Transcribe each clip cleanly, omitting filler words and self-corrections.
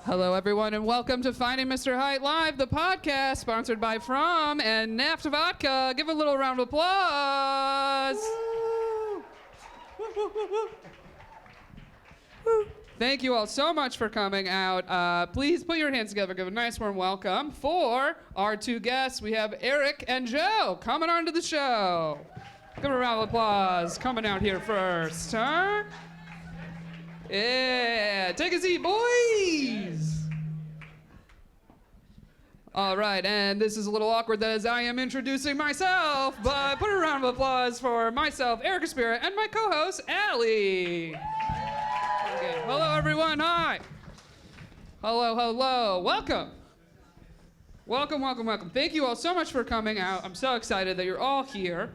Hello, everyone, and welcome to Finding Mr. Height Live, the podcast sponsored by FROME and Naft Vodka. Give a little round of applause. Thank you all so much for coming out. Please put your hands together. Give a nice warm welcome for our two guests. We have Eric and Joe coming onto the show. Give a round of applause. Coming out here first, huh? Yeah, take a seat, boys. All right, and this is a little awkward as I am introducing myself, but put a round of applause for myself, Eric Aspira, and my co-host, Allie. Okay. Hello, everyone. Hi. Hello, hello. Welcome. Welcome, welcome, welcome. Thank you all so much for coming out. I'm so excited that you're all here.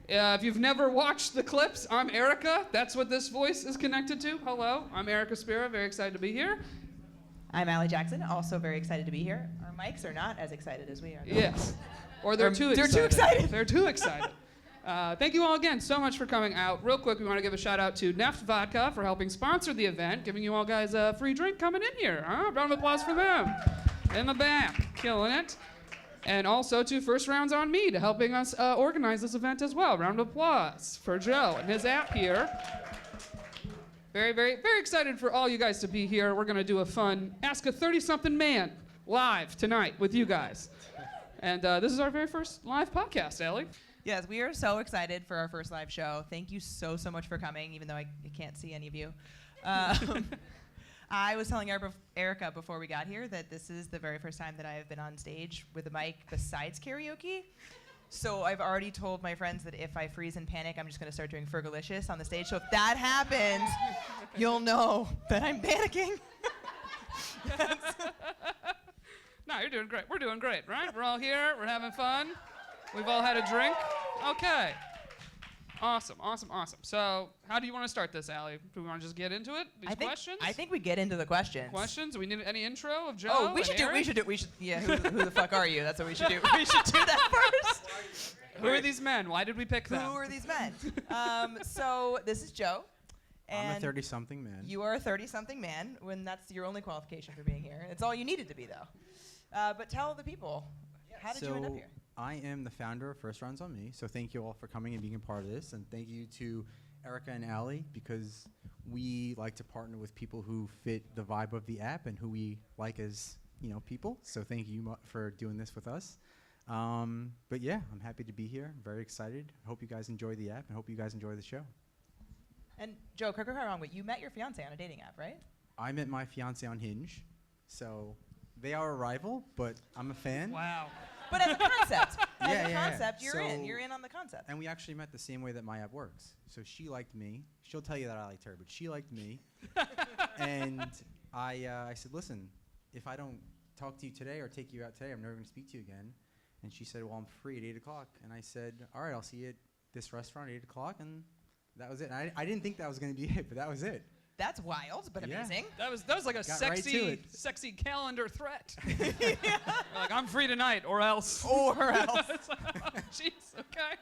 If you've never watched the clips, I'm Erica. That's what this voice is connected to. Hello, I'm Eric Aspira. Very excited to be here. I'm Allie Jackson. Also very excited to be here. Our mics are not as excited as we are. Yes. Or they're too excited. They're too excited. They're too excited. Thank you all again so much for coming out. Real quick, we want to give a shout out to Naft Vodka for helping sponsor the event, giving you all guys a free drink coming in here. Round of applause for them. In the back, killing it. And also to First Rounds on Me to helping us organize this event as well. Round of applause for Joe and his app here. Very, very, very excited for all you guys to be here. We're going to do a fun Ask a 30-something Man live tonight with you guys. And this is our very first live podcast, Allie. Yes, we are so excited for our first live show. Thank you so much for coming, even though I can't see any of you. I was telling Erica before we got here that this is the very first time that I have been on stage with a mic besides karaoke. So I've already told my friends that if I freeze and panic, I'm just going to start doing Fergalicious on the stage. So if that happens, you'll know that I'm panicking. No, you're doing great. We're doing great, right? We're all here. We're having fun. We've all had a drink. Okay. Awesome, awesome, awesome. So how do you want to start this, Allie? Do we want to just get into it? Questions? I think we get into the questions. Questions? Do we need any intro of Joe? Oh, we should do. Yeah, who the fuck are you? That's what we should do. We should do that first. Who are these men? Why did we pick them? Who are these men? So this is Joe. I'm a 30-something man. You are a 30-something man, when that's your only qualification for being here. It's all you needed to be, though. But tell the people, how did you end up here? I am the founder of First Rounds on Me, so thank you all for coming and being a part of this, and thank you to Erica and Allie, because we like to partner with people who fit the vibe of the app and who we like as people. So thank you for doing this with us. But yeah, I'm happy to be here. I'm very excited. I hope you guys enjoy the app and hope you guys enjoy the show. And Joe, correct me if I'm wrong, but you met your fiance on a dating app, right? I met my fiance on Hinge, so they are a rival, but I'm a fan. Wow. But as a concept, you're in. You're in on the concept. And we actually met the same way that my app works. So she liked me. She'll tell you that I liked her, but she liked me. And I said, listen, if I don't talk to you today or take you out today, I'm never going to speak to you again. And she said, well, I'm free at 8 o'clock. And I said, all right, I'll see you at this restaurant at 8 o'clock. And that was it. And I didn't think that was going to be it, but that was it. That's wild, but amazing. That was like a sexy calendar threat. Yeah. Like, I'm free tonight, or else. Or else. Jeez, okay.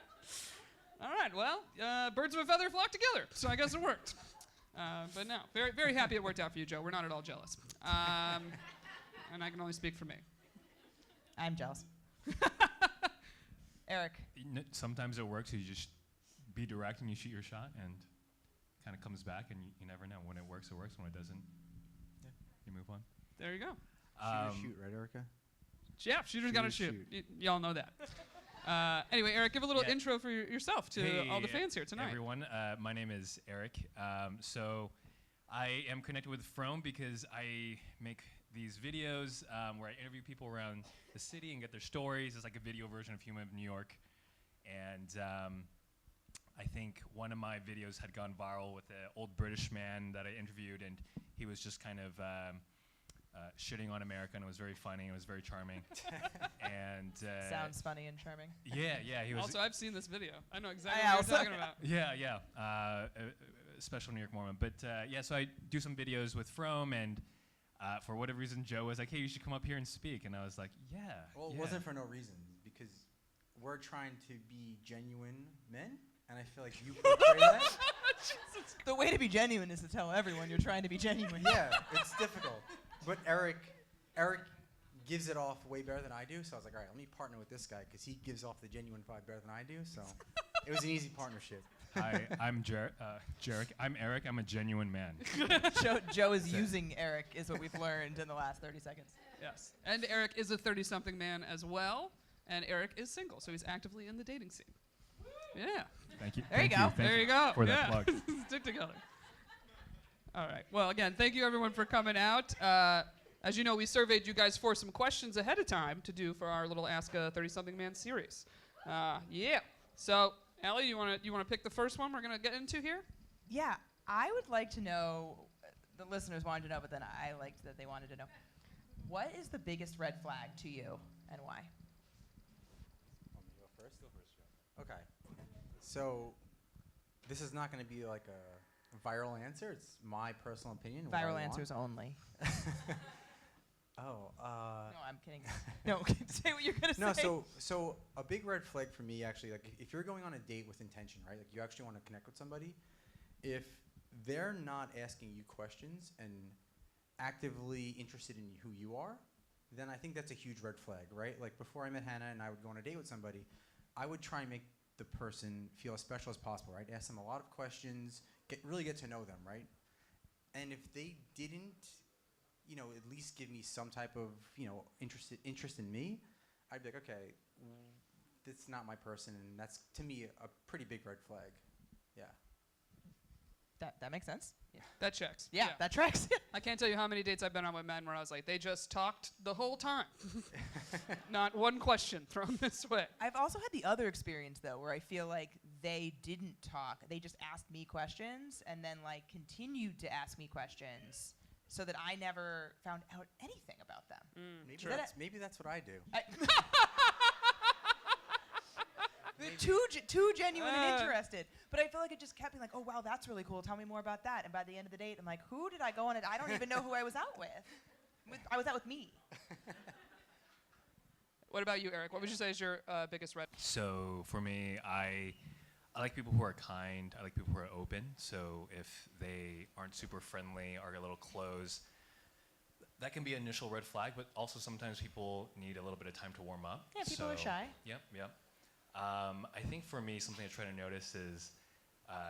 All right, well, birds of a feather flock together, so I guess it worked. But no, very, very happy it worked out for you, Joe. We're not at all jealous. And I can only speak for me. I'm jealous. Eric. Sometimes it works. You just be direct and you shoot your shot, and kind of comes back, and you never know. When it works, it works. When it doesn't, yeah, you move on. There you go. Shoot, right, Erica? Yeah, shooters got to shoot. Y'all know that. Anyway, Eric, give a little intro for yourself to all the fans here tonight. Everyone, my name is Eric. So I am connected with FROME because I make these videos where I interview people around the city and get their stories. It's like a video version of Human of New York. And I think one of my videos had gone viral with an old British man that I interviewed, and he was just kind of shitting on America, and it was very funny. It was very charming. And sounds funny and charming. Yeah. He was. Also, I've seen this video. I know exactly what you're talking about. Yeah. A special New York moment. But so I do some videos with FROME, and for whatever reason, Joe was like, "Hey, you should come up here and speak," and I was like, "Yeah." Well, it wasn't for no reason, because we're trying to be genuine men. And I feel like you portray that. The way to be genuine is to tell everyone you're trying to be genuine. Yeah, it's difficult. But Eric gives it off way better than I do. So I was like, all right, let me partner with this guy because he gives off the genuine vibe better than I do. So it was an easy partnership. Hi, I'm Jarek. I'm Eric. I'm a genuine man. Joe is using Eric, is what we've learned in the last 30 seconds. Yes. And Eric is a 30-something man as well. And Eric is single, so he's actively in the dating scene. Yeah. Thank you. There you Thank go. Thank There you go. for Yeah. that plug. Stick together. All right. Well, again, thank you everyone for coming out. As you know, we surveyed you guys for some questions ahead of time to do for our little Ask a 30-something man series. Yeah. So, Allie, you want to pick the first one we're going to get into here? Yeah, I would like to know, the listeners wanted to know, but then I liked that they wanted to know, what is the biggest red flag to you and why? Want me to go first? Go first, Joe. Okay. So this is not going to be like a viral answer. It's my personal opinion. what I Viral want. answers only. Oh. No, I'm kidding. No, say what you're going to No, say. so a big red flag for me, actually, like if you're going on a date with intention, right? Like you actually want to connect with somebody. If they're not asking you questions and actively interested in who you are, then I think that's a huge red flag, right? Like before I met Hannah and I would go on a date with somebody, I would try and make the person feel as special as possible, right? Ask them a lot of questions, really get to know them, right? And if they didn't, at least give me some type of, interest in me, I'd be like, okay, that's not my person, and that's, to me, a pretty big red flag. Yeah. That makes sense. Yeah. That checks. Yeah, that tracks. I can't tell you how many dates I've been on with men where I was like, they just talked the whole time. Not one question thrown this way. I've also had the other experience, though, where I feel like they didn't talk. They just asked me questions and then, continued to ask me questions so that I never found out anything about them. Maybe that's what I do. Too genuine and interested. But I feel like it just kept being like, oh, wow, that's really cool. Tell me more about that. And by the end of the date, I'm like, who did I go on it? I don't even know who I was out with. I was out with me. What about you, Eric? What would you say is your biggest red? So for me, I like people who are kind. I like people who are open. So if they aren't super friendly or a little closed, that can be an initial red flag. But also sometimes people need a little bit of time to warm up. Yeah, people are shy. Yep. I think for me, something I try to notice is,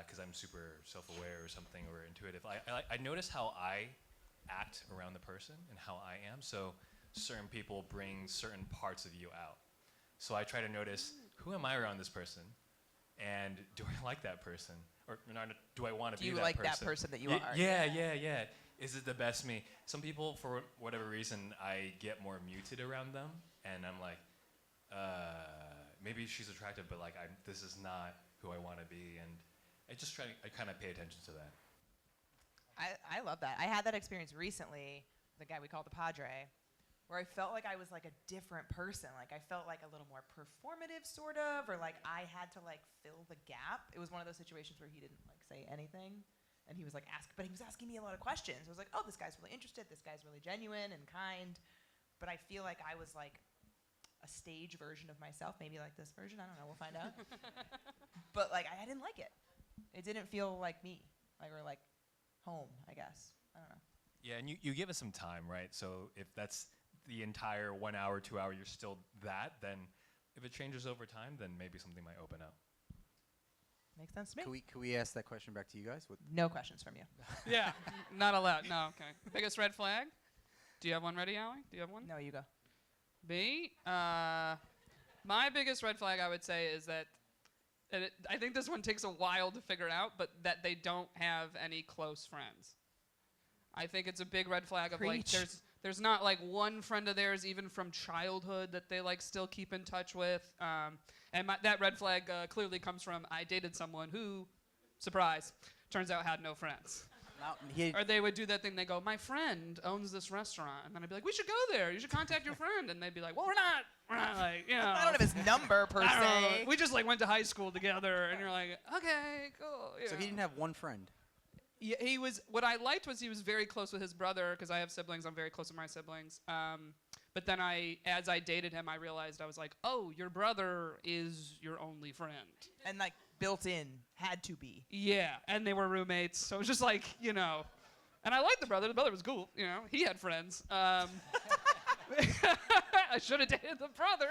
because I'm super self-aware or something, or intuitive, I notice how I act around the person and how I am. So certain people bring certain parts of you out. So I try to notice, who am I around this person? And do I like that person? Or do I want to be that person? Do you like that person that you are? Yeah. Is it the best me? Some people, for whatever reason, I get more muted around them, and I'm like, maybe she's attractive, but this is not who I want to be, and I kind of pay attention to that. I love that. I had that experience recently with a guy we called the Padre, where I felt like I was a different person. I felt a little more performative, sort of, or I had to fill the gap. It was one of those situations where he didn't say anything, and he was but he was asking me a lot of questions. I was like, oh, this guy's really interested. This guy's really genuine and kind, but I feel like I was a stage version of myself, maybe this version. I don't know. We'll find out. But I didn't like it. It didn't feel like me, or home, I guess. I don't know. Yeah, and you give us some time, right? So if that's the entire 1 hour, 2 hour, you're still that, then if it changes over time, then maybe something might open up. Makes sense to me. Can we ask that question back to you guys? No questions from you. Yeah, not allowed. No, okay. Biggest red flag? Do you have one ready, Allie? Do you have one? No, you go. Me? My biggest red flag, I would say, is that, I think this one takes a while to figure out, but that they don't have any close friends. I think it's a big red flag of Preach. There's not one friend of theirs, even from childhood, that they still keep in touch with. And that red flag clearly comes from, I dated someone who, surprise, turns out had no friends. Or they would do that thing, they go, my friend owns this restaurant. And then I'd be like, we should go there. You should contact your friend. And they'd be like, well, we're not I don't have his number, per se. We just went to high school together. And you're like, okay, cool. So he didn't have one friend? Yeah, what I liked was he was very close with his brother, because I have siblings. I'm very close with my siblings. But then as I dated him, I realized I was like, oh, your brother is your only friend. And built in, had to be. Yeah, and they were roommates. So it was just And I liked the brother. The brother was cool. You know, he had friends. I should have dated the brother.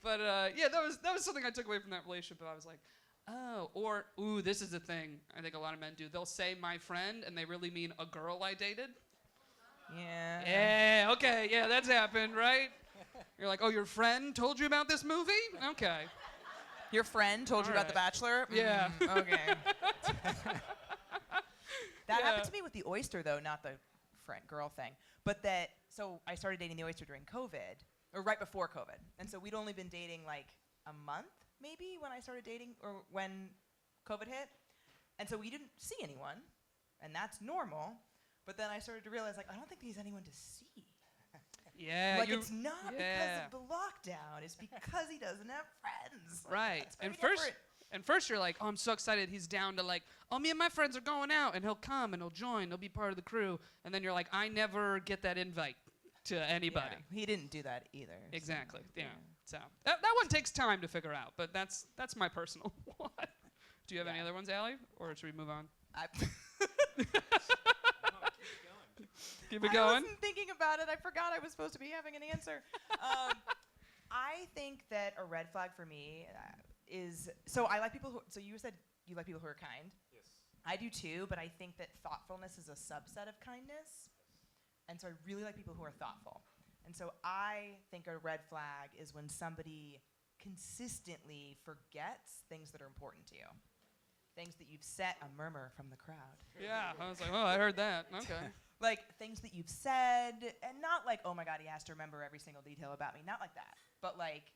But yeah, that was something I took away from that relationship. But I was like, oh, or ooh, this is a thing I think a lot of men do. They'll say my friend, and they really mean a girl I dated. Yeah. Yeah. Okay. Yeah, that's happened, right? You're like, oh, your friend told you about this movie? Okay. Your friend told you about The Bachelor? Yeah. Okay. That Yeah. happened to me with the oyster, though, not the friend girl thing. But so I started dating the oyster during COVID, or right before COVID. And so we'd only been dating like a month, maybe, when I started dating, or when COVID hit. And so we didn't see anyone, and that's normal. But then I started to realize, like, I don't think there's anyone to see. Yeah. Like, it's not because yeah. of the lockdown. It's because he doesn't have friends. Like, Right. that's very And first, different. you're like, oh, I'm so excited. He's down to like, oh, me and my friends are going out, and he'll come and he'll join. He'll be part of the crew. And then you're like, I never get that invite to anybody. Yeah, he didn't do that either. so, Exactly. Yeah. So that one takes time to figure out, but that's my personal one. Do you have any other ones, Allie, or should we move on? Keep it I going. wasn't thinking about it. I forgot I was supposed to be having an answer. I think that a red flag for me is, so I like people who, so you said you like people who are kind. Yes. I do too, but I think that thoughtfulness is a subset of kindness. And so I really like people who are thoughtful. And so I think a red flag is when somebody consistently forgets things that are important to you. Things that you've said, a murmur from the crowd. Yeah. I was like, oh, I heard that. Okay. Like things that you've said, and not like, oh my God, he has to remember every single detail about me. Not like that. But like,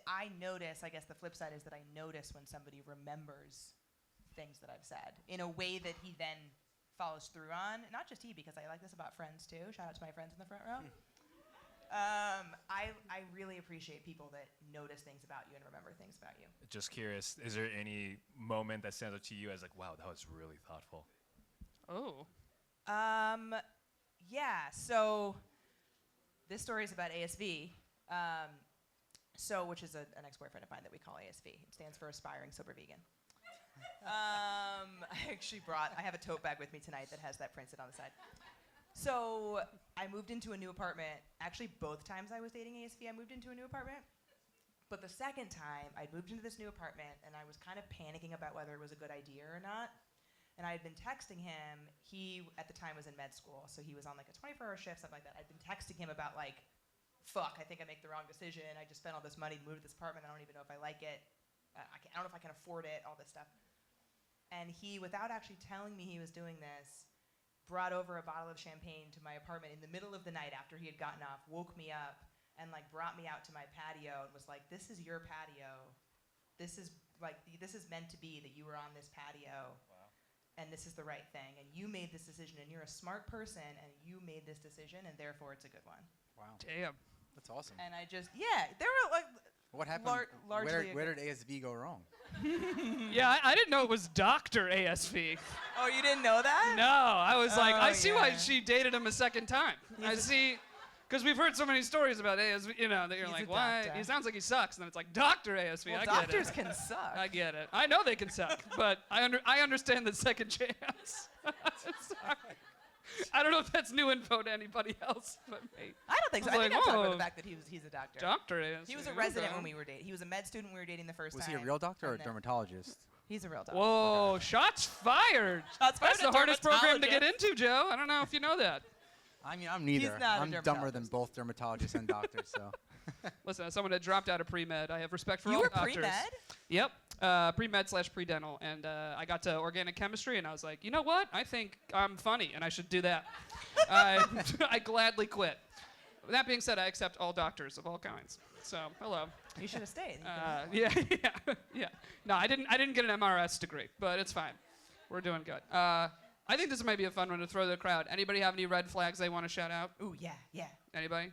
I notice, I guess the flip side is that I notice when somebody remembers things that I've said in a way that he then follows through on. Not just he, because I like this about friends too. Shout out to my friends in the front row. I really appreciate people that notice things about you and remember things about you. Just curious, is there any moment that stands out to you as like, wow, that was really thoughtful? Oh. Yeah, so this story is about ASV, which is an ex-boyfriend of mine that we call ASV. It stands for Aspiring Sober Vegan. I have a tote bag with me tonight that has that printed on the side. So I moved into a new apartment. Actually, both times I was dating ASV, I moved into a new apartment. But the second time, I moved into this new apartment, and I was kind of panicking about whether it was a good idea or not. And I had been texting him. He, at the time, was in med school, so he was on like a 24-hour shift, something like that. I'd been texting him about like, fuck, I think I make the wrong decision. I just spent all this money to move to this apartment. I don't even know if I like it. I don't know if I can afford it, all this stuff. And he, without actually telling me he was doing this, brought over a bottle of champagne to my apartment in the middle of the night after he had gotten off, woke me up, and like brought me out to my patio and was like, this is your patio. This is meant to be that you were on this patio. Wow. And this is the right thing. And you made this decision, and you're a smart person, and you made this decision, and therefore it's a good one. Wow. Damn. That's awesome. And I just, yeah, there were like, What happened? largely Where did ASV go wrong? Yeah, I didn't know it was Dr. ASV. oh, you didn't know that? No, I was like, Oh, I see why yeah. she dated him a second time. I see, because we've heard so many stories about ASV, you know, that you're He's like, a why? doctor. He sounds like he sucks. And then it's like, Dr. ASV, Well, I get doctors it. can suck. I get it. I know they can suck, but I understand the second chance. Sorry. I don't know if that's new info to anybody else but me. I don't think so. I I was think like, I'm talking about whoa. the fact that he's a doctor. Dr. ASV. He was a resident when we were dating. He was a med student when we were dating the first Was time. he a real doctor or a and then- dermatologist? He's a real doctor. Whoa, shots fired. Shots fired That's the at hardest program to get dermatologist. into, Joe. I don't know if you know that. I mean, I'm neither. not a I'm dumber than dermatologist. both dermatologists and doctors. So Listen, as someone that dropped out of pre-med, I have respect for You all were doctors. pre-med? Yep, pre-med / pre-dental, and I got to organic chemistry, and I was like, you know what? I think I'm funny, and I should do that. I gladly quit. That being said, I accept all doctors of all kinds. So, hello. You should have stayed. Yeah. No, I didn't get an MRS degree, but it's fine. We're doing good. I think this might be a fun one to throw to the crowd. Anybody have any red flags they want to shout out? Ooh, yeah, yeah. Anybody?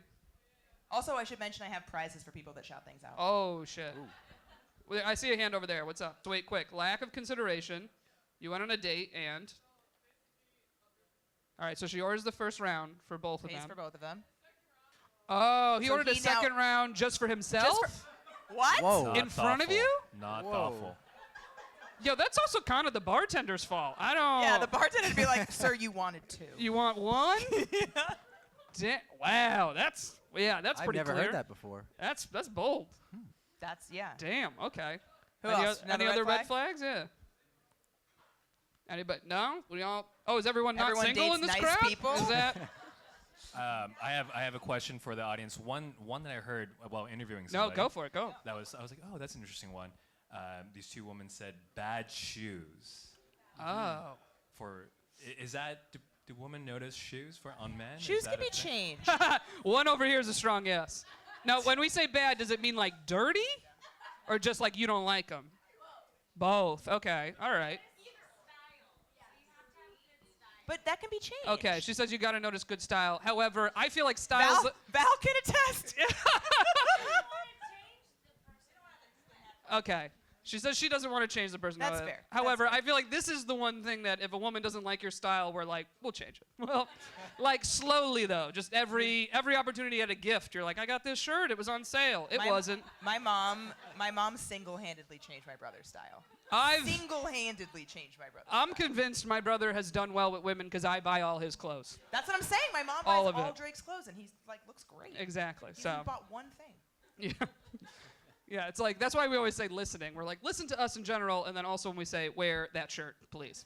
Also, I should mention I have prizes for people that shout things out. Oh, shit. Well, I see a hand over there. What's up? So wait, quick. Lack of consideration. You went on a date and... All right, so she orders the first round for both of Pays them. for both of them. Oh, he So ordered a he now- second round just for himself? What? Whoa. In Not front of thoughtful. you? Not Whoa. thoughtful. Yo, that's also kind of the bartender's fault. I don't. Yeah, the bartender would be like, sir, you wanted two. You want one? Yeah. Wow, that's I've pretty never clear. heard that before. That's bold. That's, yeah. Damn. Okay. Who any else? any Another other red red flags? Yeah. Anybody? No. We all. Oh, is everyone not Everyone single dates in this nice crowd? people? Is that? I have a question for the audience. One that I heard while interviewing No, somebody. go for it. Go. I was like, oh, that's an interesting one. These two women said bad shoes. Oh. Is that do women notice shoes on men? Is Shoes that can a be thing? changed. One over here is a strong yes. Now, when we say bad, does it mean like dirty, or just like you don't like them? Both. Okay. All right. But that can be changed. Okay. She says you got to notice good style. However, I feel like styles. Val can attest. Okay. She says she doesn't want to change the person. That's fair. However, That's fair. I feel like this is the one thing that if a woman doesn't like your style, we're like, we'll change it. Well, like slowly though. Just every opportunity at a gift, you're like, I got this shirt. It was on sale. It wasn't. My mom single-handedly changed my brother's style. Single-handedly changed my brother. I'm convinced my brother has done well with women because I buy all his clothes. That's what I'm saying. My mom All buys of all it. Drake's clothes, and he's like, looks great. Exactly. He So. only bought one thing. Yeah. Yeah, it's like, that's why we always say listening. We're like, listen to us in general, and then also when we say, wear that shirt, please.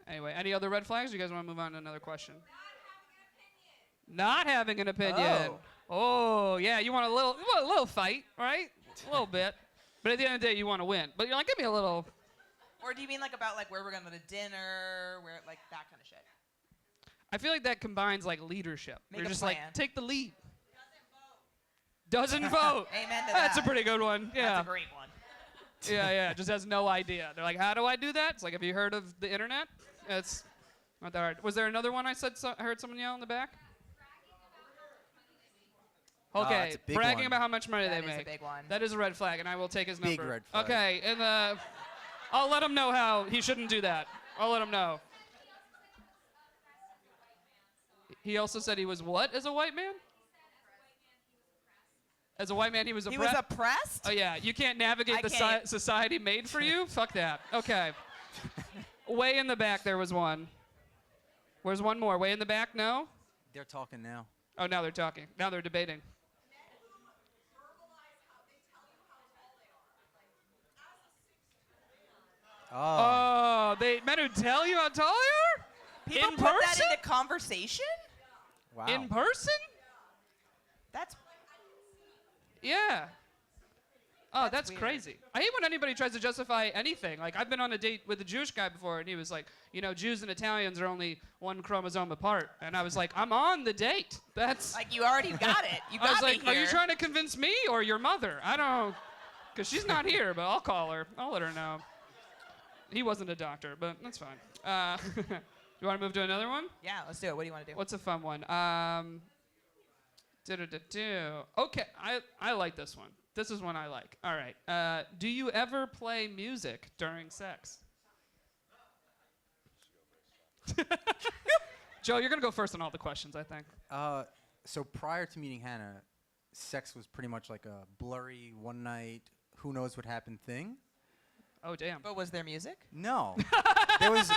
Anyway, any other red flags? You guys want to move on to another question? Not having an opinion. Oh, yeah, you want a little fight, right? A little bit. But at the end of the day, you want to win. But you're like, give me a little. Or do you mean like about like where we're going to dinner, where like that kind of shit? I feel like that combines like leadership. Make You're a just plan. like, take the lead. Doesn't vote. Amen to That's that. a pretty good one. Yeah. That's a great one. Yeah, just has no idea. They're like, how do I do that? It's like, have you heard of the internet? It's not that hard. Was there another one I heard someone yell in the back? Okay, that's a big bragging one. about how much money That they is a make. big one. That is a red flag, and I will take his number. Big red flag. Okay, and I'll let him know how he shouldn't do that. I'll let him know. He also said he was what as a white man? As a white man, he was He oppressed? was oppressed? Oh, yeah. You can't navigate I the can't. society made for you? Fuck that. Okay. Way in the back, there was one. Where's one more? Way in the back? No? They're talking now. Oh, now they're talking. Now they're debating. Oh. Men who tell you how tall you are? People in put person? that into conversation? Wow. In person? That's Yeah. Oh, that's weird. crazy. I hate when anybody tries to justify anything. Like, I've been on a date with a Jewish guy before, and he was like, you know, Jews and Italians are only one chromosome apart. And I was like, I'm on the date. That's. like you already got it. You got I was me like, here. are you trying to convince me or your mother? I don't. Because she's not here, but I'll call her. I'll let her know. He wasn't a doctor, but that's fine. You want to move to another one? Yeah, let's do it. What do you want to do? What's a fun one? Okay, I like this one. This is one I like. All right. Do you ever play music during sex? Joe, you're going to go first on all the questions, I think. So prior to meeting Hannah, sex was pretty much like a blurry one night, who knows what happened thing. Oh, damn. But was there music? No. there was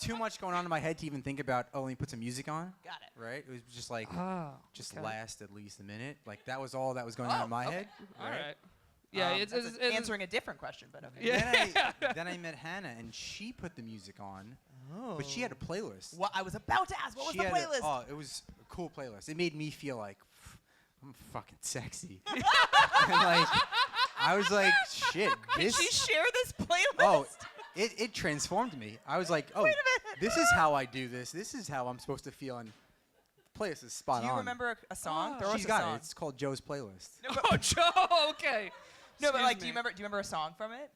too much going on in my head to even think about, let me put some music on. Got it. Right? It was just like, Oh, just okay. last at least a minute. Like that was all that was going on in my head. All right. Yeah, Um, it's That's answering a different question, but okay. Yeah. Then I met Hannah, and she put the music on, Oh. but she had a playlist. Well, I was about to ask, what was She the had playlist? it was a cool playlist. It made me feel like I'm fucking sexy. And, like I was like, shit. Can she share this playlist? Oh, it transformed me. I was like, oh, Wait a minute. this is how I do this. This is how I'm supposed to feel. And the playlist is spot Do you on. remember a song? Throw us She's a got song. it. It's called Joe's playlist. Oh, Joe, okay. No, but Excuse like, me. do you remember a song from it?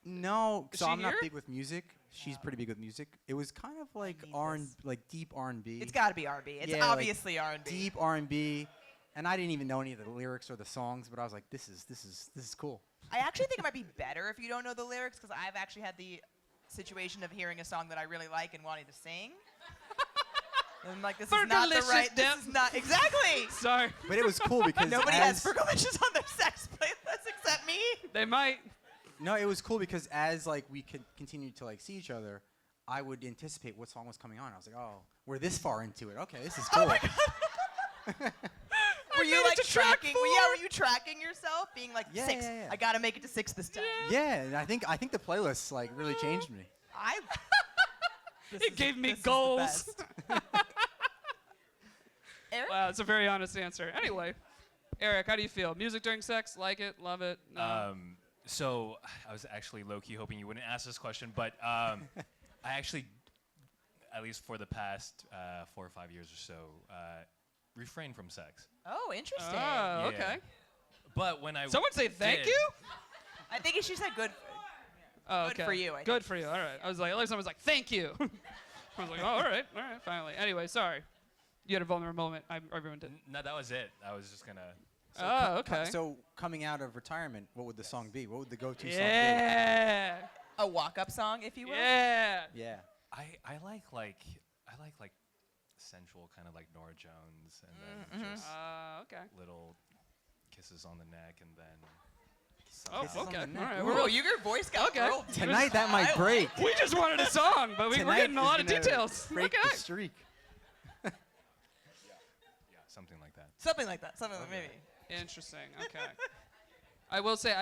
No, Is so she I'm not here? big with music. She's pretty big with music. It was kind of like need R&B, this. like deep R&B. It's got to be R&B. It's Yeah, like obviously R&B. deep R&B. And I didn't even know any of the lyrics or the songs, but I was like, this is cool. I actually think it might be better if you don't know the lyrics, because I've actually had the situation of hearing a song that I really like and wanting to sing. And I'm like, this is not the Fergalicious right. This dip. is not exactly. Sorry. But it was cool because Nobody has as, Fergalicious on their sex playlist except me. They might. No, it was cool because as like we could continue to like see each other, I would anticipate what song was coming on. I was like, oh, we're this far into it. Okay, this is cool. Oh my God. Were you like tracking? Were you tracking yourself, being like Yeah, 6? yeah. I gotta make it to 6 this time. Yeah, and I think the playlist like really changed me. It gave me this is the goals. best. Eric? Wow, it's a very honest answer. Anyway, Eric, how do you feel? Music during sex? Like it? Love it? No? So I was actually low-key hoping you wouldn't ask this question, but I actually, at least for the past 4 or 5 years or so, refrain from sex. Oh, interesting. Oh, Yeah. okay. But when I Someone say thank did- you? I think she said good. Oh, Good okay. for you, I Good for you. All right. I was like, at least I was like, thank you. I was like, oh, all right, finally. Anyway, sorry. You had a vulnerable moment. I ruined it. No, that was it. I was just gonna. Oh, okay. So coming out of retirement, what would the song be? What would the go-to song Yeah. A walk-up song, if you will. Yeah. be? Yeah. I like sensual kind of like Nora Jones, and then just Okay. little kisses on the neck, and then. Oh, Kisses on okay. the All neck. right. Ooh. We're Oh, your voice got Okay. real deep. Tonight that might I break. we just wanted a song, but we're Tonight getting a is lot of gonna details. Break Okay. the streak. Yeah, something like that. Something like that. Something like maybe. Interesting. Okay. I will say,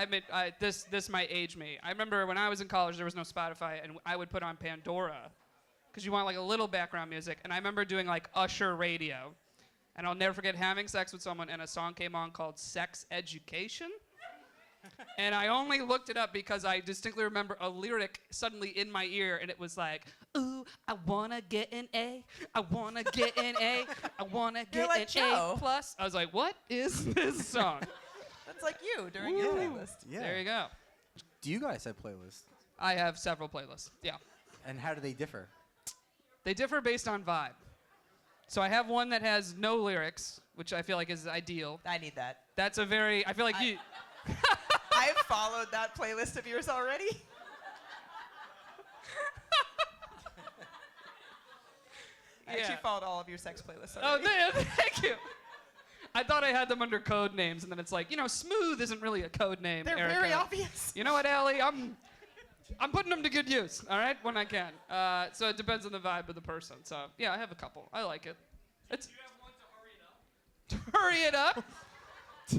this might age me. I remember when I was in college, there was no Spotify, and I would put on Pandora, because you want like a little background music. And I remember doing like Usher radio, and I'll never forget having sex with someone, and a song came on called "Sex Education." And I only looked it up because I distinctly remember a lyric suddenly in my ear, and it was like, "Ooh, I wanna get an A, I wanna get an A, I wanna get like an Joe. A plus." I was like, "What is this song?" That's like you during your playlist. Yeah. There you go. Do you guys have playlists? I have several playlists. Yeah, And how do they differ? they differ based on vibe. So I have one that has no lyrics, which I feel like is ideal. I need that. That's a very. I feel like you. I've followed that playlist of yours already. I actually Yeah. followed all of your sex playlists Oh, already. thank you. I thought I had them under code names, and then it's like, smooth isn't really a code name. They're Erica. very obvious. You know what, Allie? I'm putting them to good use. All right, when I can. So it depends on the vibe of the person. So yeah, I have a couple. I like it. It's. Do you have one to hurry it up?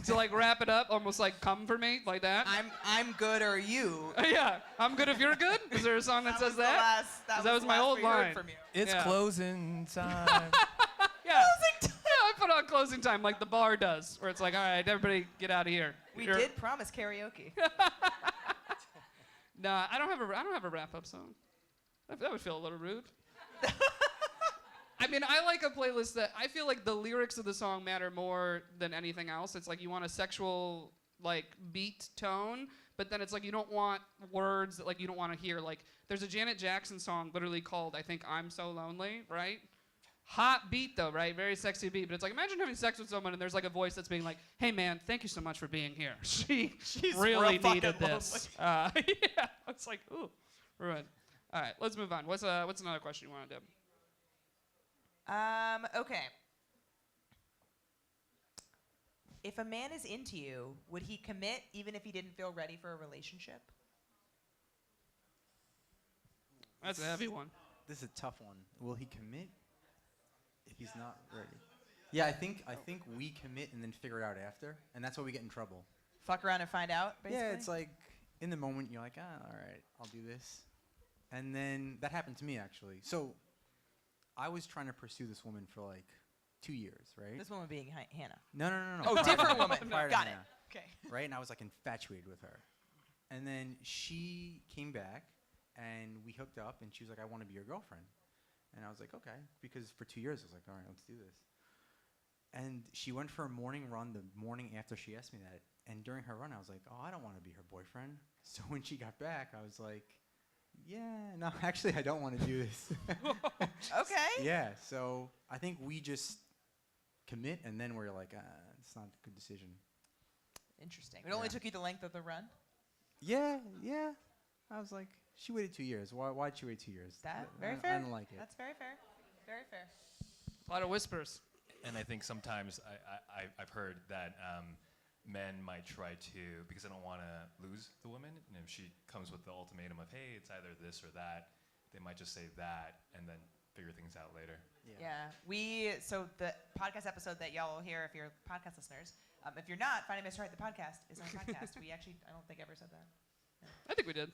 To like wrap it up, almost like "Come for Me," like that. I'm good or you. Yeah, I'm good if you're good. Is there a song that says that? That was my old line. From you. It's Yeah. closing time. Yeah. Yeah, I put on closing time like the bar does, where it's like, all right, everybody get out of here. We did promise karaoke. Nah, I don't have a wrap up song. That would feel a little rude. I mean, I like a playlist that I feel like the lyrics of the song matter more than anything else. It's like you want a sexual like beat tone, but then it's like you don't want words that like you don't want to hear. Like there's a Janet Jackson song literally called I think "I'm So Lonely," right? Hot beat though, right? Very sexy beat. But it's like imagine having sex with someone and there's like a voice that's being like, "Hey man, thank you so much for being here." She's really real fucking needed this. Yeah, it's like ooh, ruined. All right, let's move on. What's another question you want to do? Okay. If a man is into you, would he commit even if he didn't feel ready for a relationship? That's a heavy one. This is a tough one. Will he commit if he's not ready? Yeah, I think we commit and then figure it out after, and that's why we get in trouble. Fuck around and find out, basically? Yeah, it's like in the moment you're like, all right, I'll do this, and then that happened to me actually. So I was trying to pursue this woman for like 2 years, right? This woman being Hannah. No. Oh, different woman. Prior to Got it. Hannah, Okay. right? And I was like infatuated with her, and then she came back and we hooked up, and she was like, I want to be your girlfriend. And I was like, okay, because for 2 years I was like, all right, let's do this. And she went for a morning run the morning after she asked me that. And during her run, I was like, oh, I don't want to be her boyfriend. So when she got back, I was like, yeah, no, actually, I don't want to do this. Okay. Yeah, so I think we just commit, and then we're like, it's not a good decision. Interesting. It only Yeah. took you the length of the run? Yeah. I was like, she waited 2 years. Why'd she wait 2 years? Very I fair. don't like it. That's very fair. Very fair. A lot of whispers. And I think sometimes I've heard that men might try to, because I don't want to lose the woman, and if she comes with the ultimatum of, hey, it's either this or that, they might just say that and then figure things out later. Yeah. So the podcast episode that y'all will hear if you're podcast listeners, if you're not, Finding Mr. Right, the podcast is our podcast. We actually, I don't think ever said that. No. I think we did.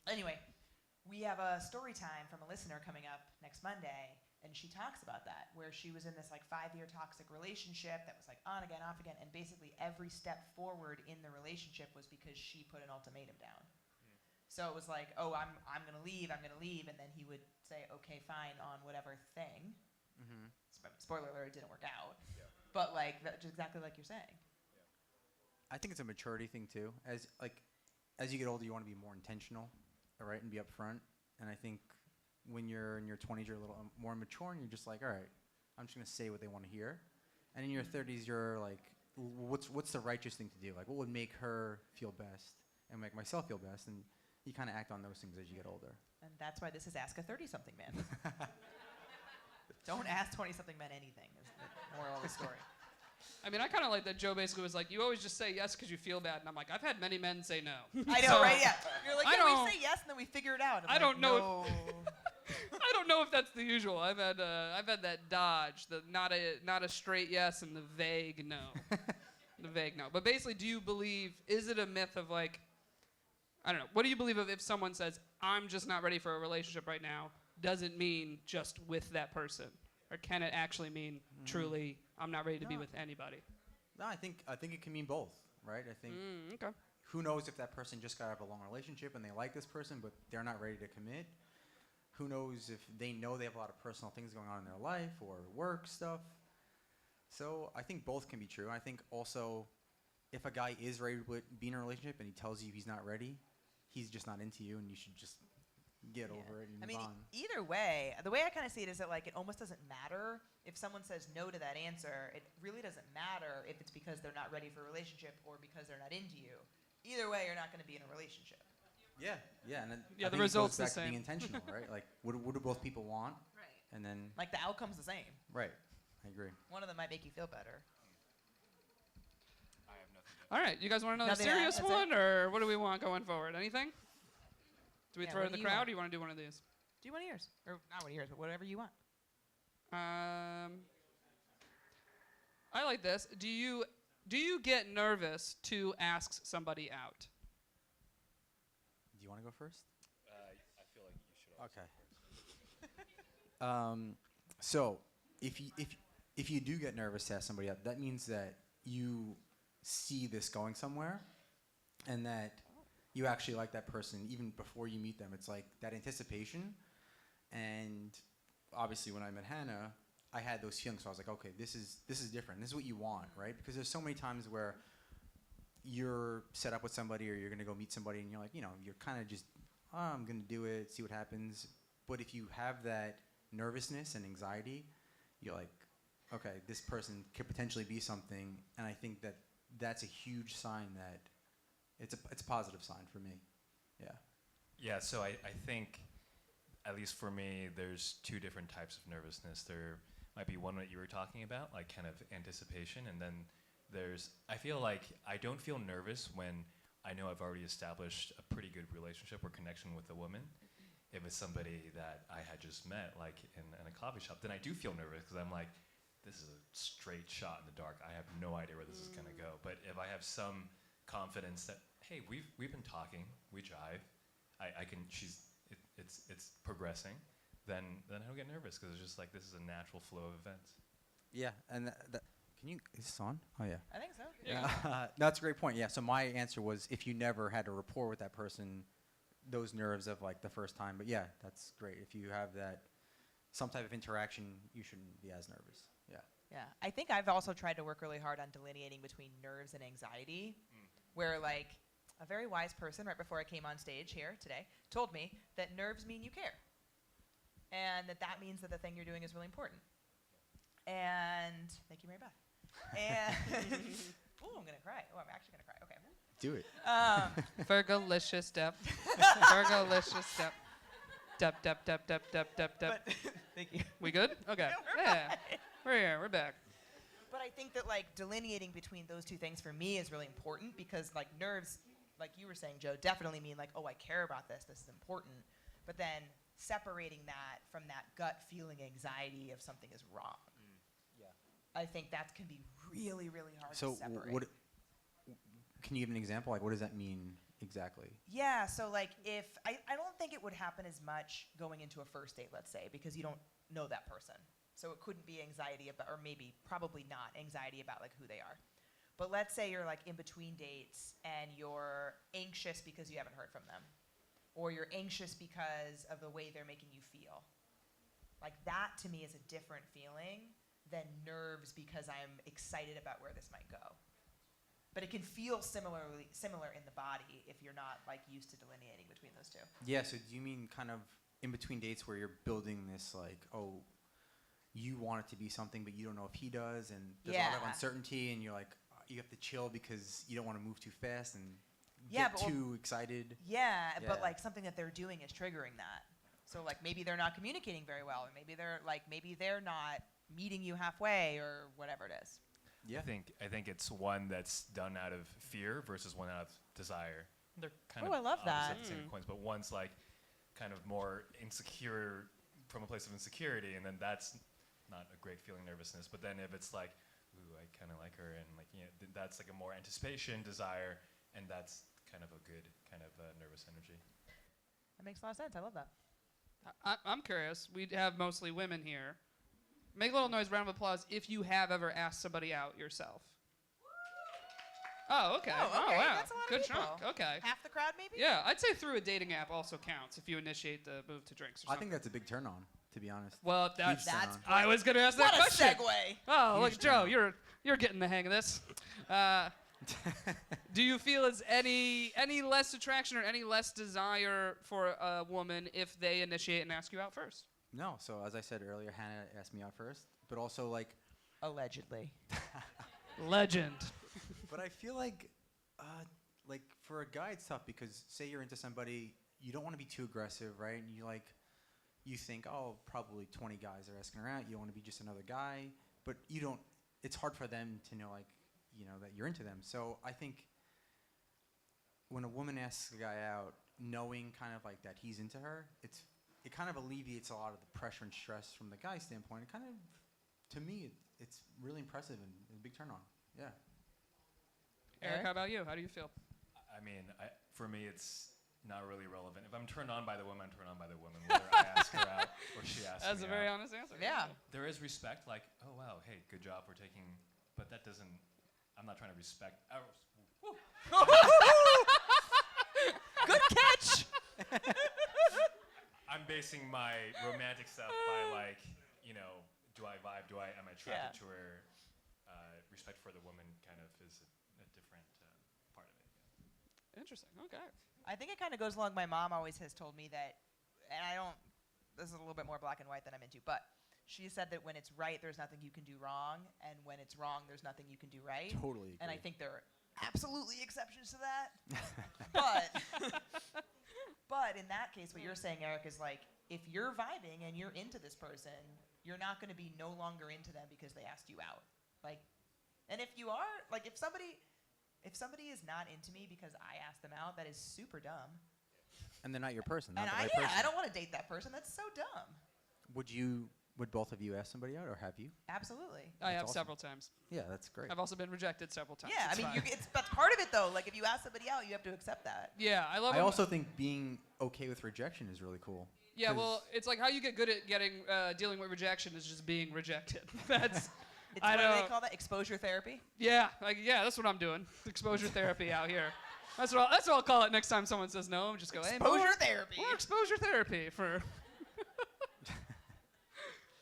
Anyway, we have a story time from a listener coming up next Monday, and she talks about that, where she was in this like 5-year toxic relationship that was like on again, off again, and basically every step forward in the relationship was because she put an ultimatum down. So it was like, oh, I'm gonna leave, and then he would say, okay, fine, on whatever thing. Mm-hmm. Spoiler alert, it didn't work out. Yeah. But like, just exactly like you're saying. I think it's a maturity thing too. As you get older, you want to be more intentional, all right, and be upfront. And I think when you're in your 20s, you're a little more mature, and you're just like, all right, I'm just gonna say what they want to hear. And in your 30s, you're like, what's the righteous thing to do? Like, what would make her feel best and make myself feel best? And you kind of act on those things as you get older. And that's why this is Ask a 30-something Man. Don't ask 20-something men anything, is the moral of the story. I mean, I kind of like that Joe basically was like, you always just say yes because you feel bad. And I'm like, I've had many men say no. I know, So, right? Yeah. You're like, I yeah, we don't- say yes, and then we figure it out. I'm I like, don't know no. I don't know if that's the usual. I've had that dodge, the not a straight yes and the vague no. The vague no. But basically, do you believe, is it a myth of like, I don't know, what do you believe of if someone says, I'm just not ready for a relationship right now, doesn't mean just with that person? Or can it actually mean truly, I'm not ready to be No. with anybody? No, I think it can mean both, right? I think Okay. who knows if that person just got out of a long relationship and they like this person, but they're not ready to commit. Who knows if they know they have a lot of personal things going on in their life or work stuff. So I think both can be true. I think also if a guy is ready to be in a relationship and he tells you he's not ready, he's just not into you, and you should just get over it and I move mean, on. either way, the way I kind of see it is that like it almost doesn't matter if someone says no to that answer. It really doesn't matter if it's because they're not ready for a relationship or because they're not into you. Either way, you're not going to be in a relationship. Yeah, and then Yeah, I the think it result's goes the back to being same. intentional, right? Like, what do both people want? Right. And then, Like the outcome's the same. right, I agree. One of them might make you feel better. I have nothing to All right, you guys want another Nothing serious else? That's one, or what do we want going forward? Anything? Do we Yeah, throw what it in do the you crowd, want? or you want to do one of these? Do one of yours. Or not one of yours, but whatever you want. I like this. Do you get nervous to ask somebody out? Do you want to go first? I feel like you should also. Okay. So if you do get nervous to ask somebody out, that means that you see this going somewhere, and that you actually like that person even before you meet them. It's like that anticipation. And obviously, when I met Hannah, I had those feelings. So I was like, okay, this is different. This is what you want, right? Because there's so many times where you're set up with somebody, or you're gonna go meet somebody, and you're like, you're kind of just, oh, I'm gonna do it, see what happens. But if you have that nervousness and anxiety, you're like, okay, this person could potentially be something. And I think that that's a huge sign that it's a positive sign for me. Yeah. Yeah, so I think, at least for me, there's two different types of nervousness. There might be one that you were talking about, like kind of anticipation, and then I feel like I don't feel nervous when I know I've already established a pretty good relationship or connection with a woman. If it's somebody that I had just met, like in a coffee shop, then I do feel nervous because I'm like, this is a straight shot in the dark. I have no idea where this is gonna go. But if I have some confidence that, hey, we've been talking, we jive, it's progressing, then I don't get nervous because it's just like this is a natural flow of events. Yeah, and is this on? Oh yeah. I think so. Yeah. That's a great point. Yeah. So my answer was, if you never had a rapport with that person, those nerves of like the first time. But yeah, that's great. If you have that some type of interaction, you shouldn't be as nervous. Yeah. Yeah, I think I've also tried to work really hard on delineating between nerves and anxiety, where like a very wise person right before I came on stage here today told me that nerves mean you care, and that means that the thing you're doing is really important. And thank you, Mary Beth. And ooh, I'm gonna cry. Oh, I'm actually gonna cry. Okay. Do it. Fergalicious step. Fergalicious step. Dep. But thank you. We good? Okay. Yeah, we're Yeah. fine. We're here. We're back. But I think that like delineating between those two things for me is really important because like nerves, like you were saying, Joe, definitely mean like, oh, I care about this. This is important. But then separating that from that gut feeling anxiety of something is wrong. Yeah. I think that can be really, really hard So to separate. can you give an example? Like, what does that mean exactly? Yeah, so like if, I don't think it would happen as much going into a first date, let's say, because you don't know that person. So it couldn't be anxiety about, or maybe probably not anxiety about like who they are. But let's say you're like in between dates and you're anxious because you haven't heard from them. Or you're anxious because of the way they're making you feel. Like that to me is a different feeling than nerves because I'm excited about where this might go. But it can feel similar in the body if you're not like used to delineating between those two. Yeah, so do you mean kind of in between dates where you're building this like, oh, you want it to be something but you don't know if he does, and there's a lot of uncertainty, and you're like, you have to chill because you don't want to move too fast and get too excited. Yeah, but like something that they're doing is triggering that. So like maybe they're not communicating very well, or maybe they're not meeting you halfway, or whatever it is. Yeah. I think it's one that's done out of fear versus one out of desire. They're kind of I love that. opposite same coins, but one's like kind of more insecure from a place of insecurity, and then that's not a great feeling, nervousness. But then if it's like, ooh, I kind of like her, and like, you know, that's like a more anticipation, desire, and that's kind of a good kind of nervous energy. That makes a lot of sense. I love that. I'm curious. We have mostly women here. Make a little noise, round of applause, if you have ever asked somebody out yourself. Oh, okay. Oh, okay. Wow. That's a lot of Good people. chunk. Okay. Half the crowd, maybe? Yeah, I'd say through a dating app also counts if you initiate the move to drinks or I something. think that's a big turn on, to be honest. Well, that's Huge turn That's on. I was going to ask that what question. a segue. Oh, look, Huge Joe, turn. you're getting the hang of this. Do you feel as any less attraction or any less desire for a woman if they initiate and ask you out first? No, so as I said earlier, Hannah asked me out first, but also like, Allegedly. Legend. but I feel like for a guy it's tough because say you're into somebody, you don't want to be too aggressive, right? And you think, oh, probably 20 guys are asking her out. You don't want to be just another guy, but you don't. It's hard for them to know, like, you know, that you're into them. So I think when a woman asks a guy out, knowing kind of like that he's into her, it kind of alleviates a lot of the pressure and stress from the guy's standpoint. It kind of, to me, it's really impressive and a big turn on. Yeah. Eric, how about you? How do you feel? I mean, for me, it's not really relevant. If I'm turned on by the woman, I'm turned on by the woman, whether I ask her out or she asks me out. That's a very honest answer. Yeah. There is respect, like, oh, wow, hey, good job, we're taking, but that doesn't, I'm not trying to respect. Good catch. I'm basing my romantic stuff by, like, you know, do I vibe, am I attracted to her? Respect for the woman kind of is a different part of it. Yeah. Interesting. Okay. I think it kind of goes along. My mom always has told me that, and this is a little bit more black and white than I'm into, but she said that when it's right, there's nothing you can do wrong, and when it's wrong, there's nothing you can do right. Totally agree. And I think there are absolutely exceptions to that. But in that case, what you're saying, Eric, is like, if you're vibing and you're into this person, you're not going to be no longer into them because they asked you out. Like, and if you are, like, if somebody is not into me because I asked them out, that is super dumb. And they're not your person. And Not the right person. I don't want to date that person. That's so dumb. Would both of you ask somebody out, or have you? Absolutely. I have awesome. several times. Yeah, that's great. I've also been rejected several times. Yeah, It's I mean, fine. that's part of it, though. Like, if you ask somebody out, you have to accept that. Yeah, I love I when- also think being okay with rejection is really cool. Yeah, 'Cause- well, it's like how you get good at dealing with rejection is just being rejected. That's It's I what do know. they call that? Exposure therapy? yeah, that's what I'm doing. Exposure therapy out here. That's what I'll call it next time someone says no. Just go, hey, Exposure therapy. more exposure therapy for.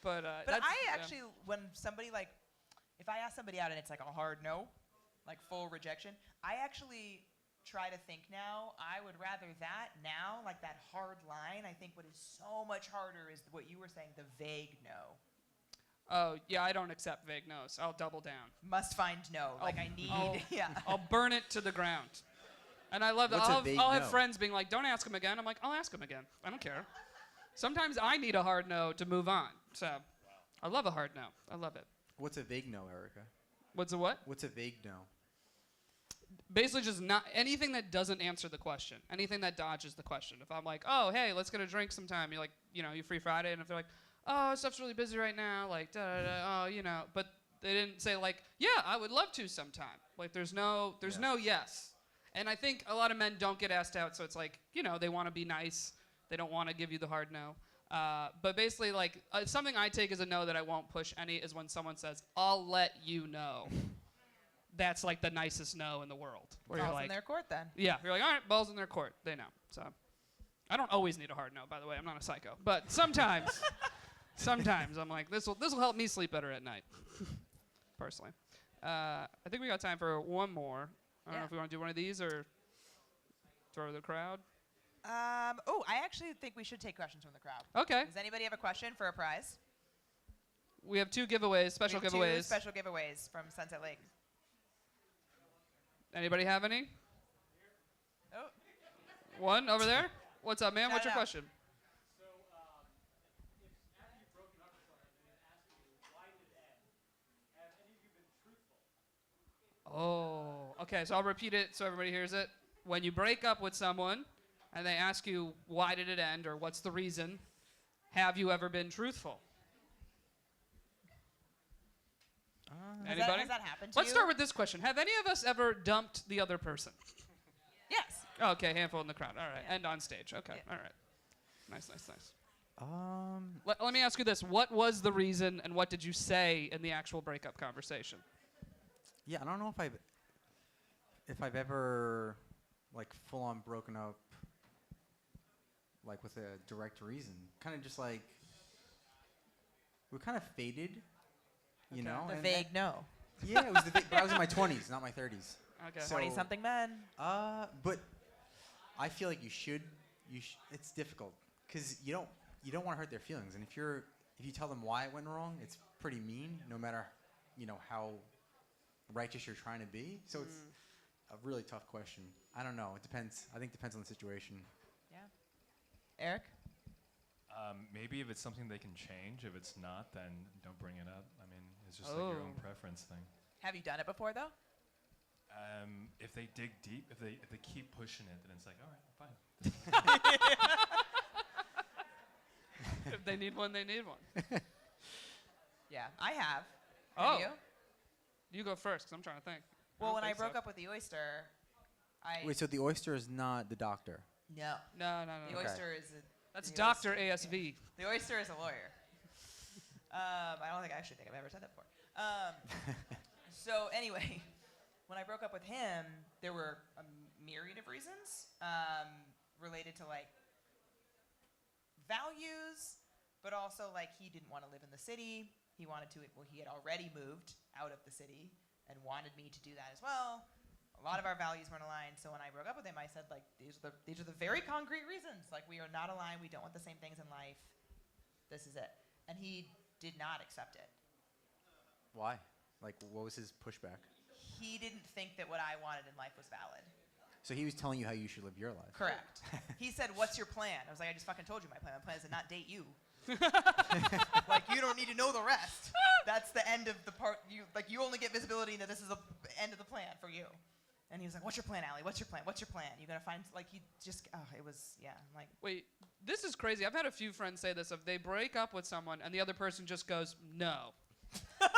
But But I actually, when somebody, like, if I ask somebody out and it's like a hard no, like full rejection, I actually try to think now, I would rather that now, like that hard line. I think what is so much harder is what you were saying, the vague no. Oh yeah, I don't accept vague no's. I'll double down. Must find no. Like I need, yeah. I'll burn it to the ground. And I love that. What's a vague I'll have no? friends being like, "Don't ask him again." I'm like, "I'll ask him again. I don't care." Sometimes I need a hard no to move on. So, I love a hard no. I love it. What's a vague no, Erica? What's a what? What's a vague no? Basically just not anything that doesn't answer the question. Anything that dodges the question. If I'm like, oh, hey, let's get a drink sometime. You're like, you free Friday? And if they're like, oh, stuff's really busy right now, like, oh, But they didn't say like, yeah, I would love to sometime. Like, there's no yes. And I think a lot of men don't get asked out, so it's like, they want to be nice. They don't want to give you the hard no. But basically, like, something I take as a no that I won't push any is when someone says, I'll let you know. That's like the nicest no in the world. Where Balls you're like, in their court then. yeah, you're like, all right, balls in their court. They know. So I don't always need a hard no, by the way. I'm not a psycho. But sometimes, I'm like, this will help me sleep better at night, personally. I think we got time for one more. I don't know if we want to do one of these or throw to the crowd. I actually think we should take questions from the crowd. Okay. Does anybody have a question for a prize? We have two giveaways, special We have giveaways. Two special giveaways from Sunset Lake. Anybody have any? Oh. One over there? What's up, man? Shout What's your out. question? So, if after you've broken up with someone and they ask you why did it end, have any of you been truthful? Oh, okay, so I'll repeat it so everybody hears it. When you break up with someone and they ask you why did it end or what's the reason, have you ever been truthful? Anybody? Has that happened to Let's you? start with this question. Have any of us ever dumped the other person? Yes. Okay, handful in the crowd. All right, Yeah. and on stage. Okay, Yeah. all right. Nice. Let Let me ask you this. What was the reason and what did you say in the actual breakup conversation? Yeah, I don't know if I've ever like full on broken up like with a direct reason. Kind of just like we kind of faded, you know. The and vague no. Yeah, it was the vague. But I was in my 20s, not my 30s. Okay. So- 20-something men. But I feel like you should. It's difficult because you don't want to hurt their feelings, and if you tell them why it went wrong, it's pretty mean, no matter how righteous you're trying to be. So it's a really tough question. I don't know. It depends. I think it depends on the situation. Yeah. Eric? Maybe if it's something they can change. If it's not, then don't bring it up. I mean, it's just like your own preference thing. Have you done it before, though? If they dig deep, if they keep pushing it, then it's like, all right, fine. If they need one, they need one. Yeah, I have. Oh. Have you? You go first, because I'm trying to think. Well, when I think so. broke up with the oyster, Wait, so the oyster is not the doctor? No. No. The Okay. oyster is That's the Dr. oyster. ASV. The oyster is a lawyer. I actually think I've ever said that before. So anyway, when I broke up with him, there were a myriad of reasons related to like values, but also like he didn't want to live in the city. He wanted to. Well, he had already moved out of the city and wanted me to do that as well. A lot of our values weren't aligned. So when I broke up with him, I said like these are the very concrete reasons. Like we are not aligned. We don't want the same things in life. This is it. And he did not accept it. Why? Like, what was his pushback? He didn't think that what I wanted in life was valid. So he was telling you how you should live your life. Correct. He said, "What's your plan?" I was like, "I just fucking told you my plan. My plan is to not date you. Like, you don't need to know the rest. That's the end of the part. You only get visibility that this is the end of the plan for you." And he was like, "What's your plan, Allie? What's your plan? What's your plan? You're gonna find like he just it was I'm like Wait, this is crazy. I've had a few friends say this. If they break up with someone and the other person just goes, no.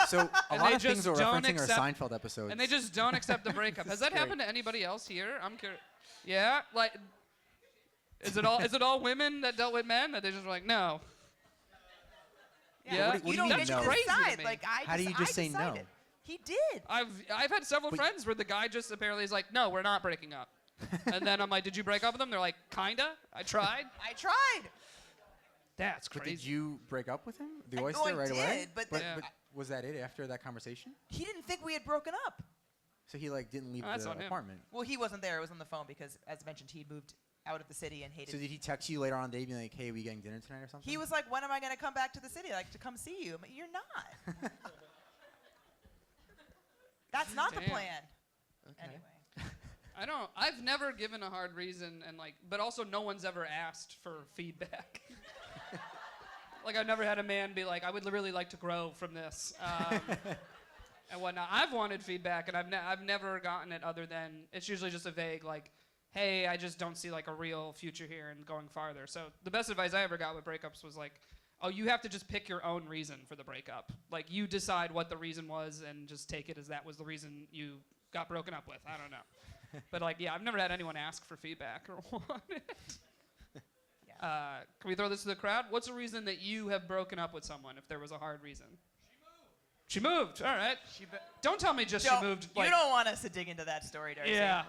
So a And lot they of things just we're don't referencing are accept- Seinfeld episodes. And they just don't accept the breakup. Has that Great. happened to anybody else here? I'm curious. Yeah? Like, is it all women that dealt with men that they just were like, no? Yeah? What do you don't mean get no? to Crazy to decide. me. Like How do you just say no? decided. He did. I've had several But- friends where the guy just apparently is like, no, we're not breaking up. And then I'm like, did you break up with them? They're like, kinda. I tried. I tried. That's But crazy. did you break up with him? The I oyster right away? did, but Yeah. but was that it after that conversation? he didn't think we had broken up. So he like didn't leave Oh, that's the on him. apartment. Well, he wasn't there. It was on the phone because, as mentioned, he'd moved out of the city and hated. So did he text you later on in the day being like, hey, we getting dinner tonight or something? He was like, "When am I going to come back to the city? Like to come see you?" I'm like, "You're not. That's not the Damn. plan." Okay. Anyway, I've never given a hard reason and like, but also no one's ever asked for feedback. Like, I've never had a man be like, I would really like to grow from this. And whatnot. I've wanted feedback, and I've never gotten it other than, it's usually just a vague, like, hey, I just don't see, like, a real future here and going farther. So the best advice I ever got with breakups was, like, oh, you have to just pick your own reason for the breakup. Like, you decide what the reason was and just take it as that was the reason you got broken up with. I don't know. But, like, yeah, I've never had anyone ask for feedback or want it. Can we throw this to the crowd? What's a reason that you have broken up with someone, if there was a hard reason? She moved. All right. Don't tell me just she moved. Like, you don't want us to dig into that story, Darcy. yeah.